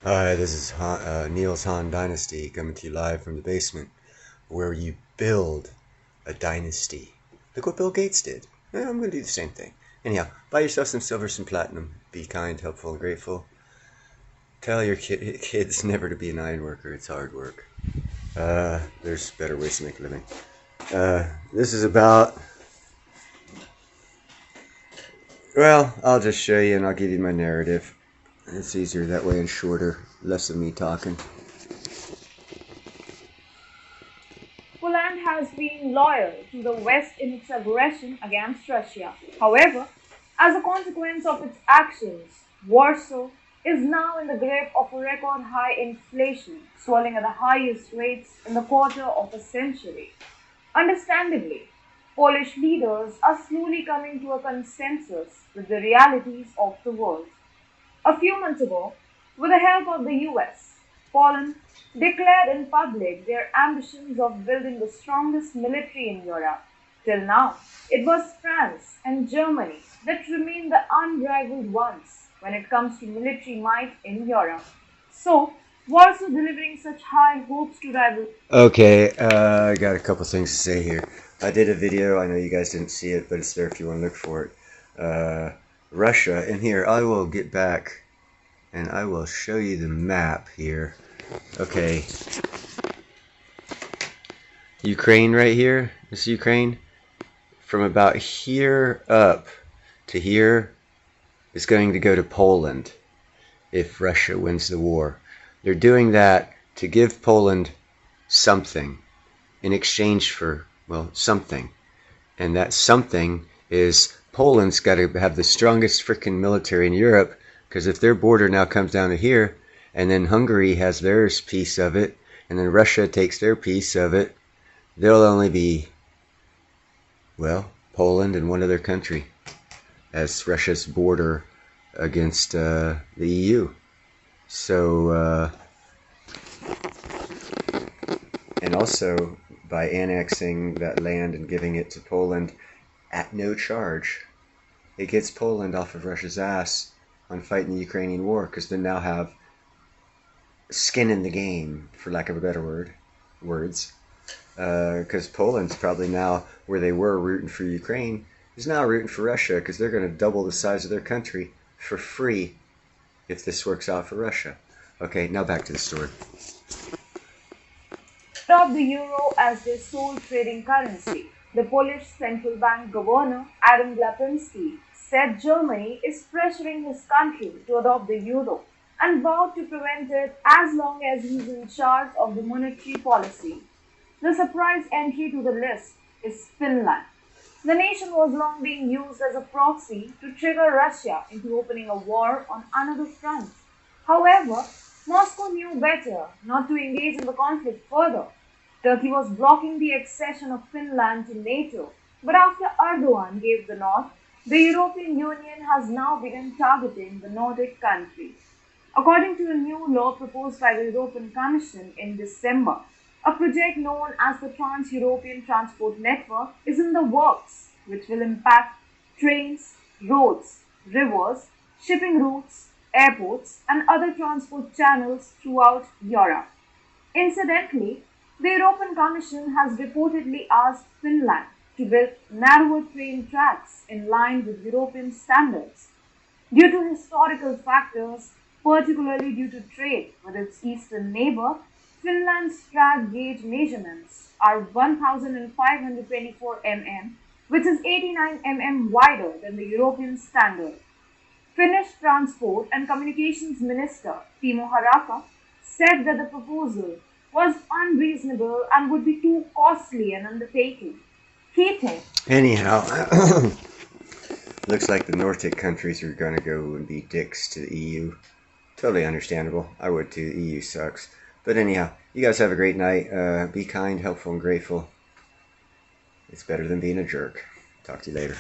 Hi, this is Niels Han Dynasty coming to you live from the basement where you build a dynasty. Look what Bill Gates did. I'm going to do the same thing. Anyhow, buy yourself some silver, some platinum. Be kind, helpful, and grateful. Tell your kids never to be an iron worker. It's hard work. There's better ways to make a living. This is about... Well, I'll just show you and I'll give you my narrative. It's easier that way and shorter. Less of me talking. Poland has been loyal to the West in its aggression against Russia. However, as a consequence of its actions, Warsaw is now in the grip of a record high inflation, swelling at the highest rates in the quarter of a century. Understandably, Polish leaders are slowly coming to a consensus with the realities of the world. A few months ago, with the help of the US, Poland declared in public their ambitions of building the strongest military in Europe. Till now, it was France and Germany that remained the unrivaled ones when it comes to military might in Europe. So, Warsaw delivering such high hopes to rival. Okay, I got a couple things to say here. I did a video, I know you guys didn't see it, but it's there if you want to look for it. Russia, and here, I will get back and I will show you the map here. Okay, Ukraine right here, this is Ukraine. From about here up to here is going to go to Poland if Russia wins the war. They're doing that to give Poland something in exchange for, well, something. And that something is Poland's got to have the strongest freaking military in Europe, because if their border now comes down to here, and then Hungary has their piece of it, and then Russia takes their piece of it, there'll only be, well, Poland and one other country as Russia's border against the EU. So, and also by annexing that land and giving it to Poland at no charge, it gets Poland off of Russia's ass on fighting the Ukrainian war, because they now have skin in the game, for lack of a better words. Because Poland's probably now, where they were rooting for Ukraine, is now rooting for Russia, because they're going to double the size of their country for free if this works out for Russia. Okay, now back to the story. Adopt the euro as their sole trading currency. The Polish central bank governor Adam Glapiński said Germany is pressuring his country to adopt the euro and vowed to prevent it as long as he's in charge of the monetary policy. The surprise entry to the list is Finland. The nation was long being used as a proxy to trigger Russia into opening a war on another front. However, Moscow knew better not to engage in the conflict further. Turkey was blocking the accession of Finland to NATO, but after Erdogan gave the nod, the European Union has now begun targeting the Nordic countries. According to a new law proposed by the European Commission in December, a project known as the Trans-European Transport Network is in the works, which will impact trains, roads, rivers, shipping routes, airports, and other transport channels throughout Europe. Incidentally, the European Commission has reportedly asked Finland to build narrower train tracks in line with European standards. Due to historical factors, particularly due to trade with its eastern neighbor, Finland's track gauge measurements are 1524 mm, which is 89 mm wider than the European standard. Finnish Transport and Communications Minister Timo Harakka said that the proposal was unreasonable and would be too costly an undertaking. He thinks Anyhow, looks like the Nordic countries are going to go and be dicks to the EU. Totally understandable. I would too. The EU sucks. But anyhow, you guys have a great night. Be kind, helpful, and grateful. It's better than being a jerk. Talk to you later.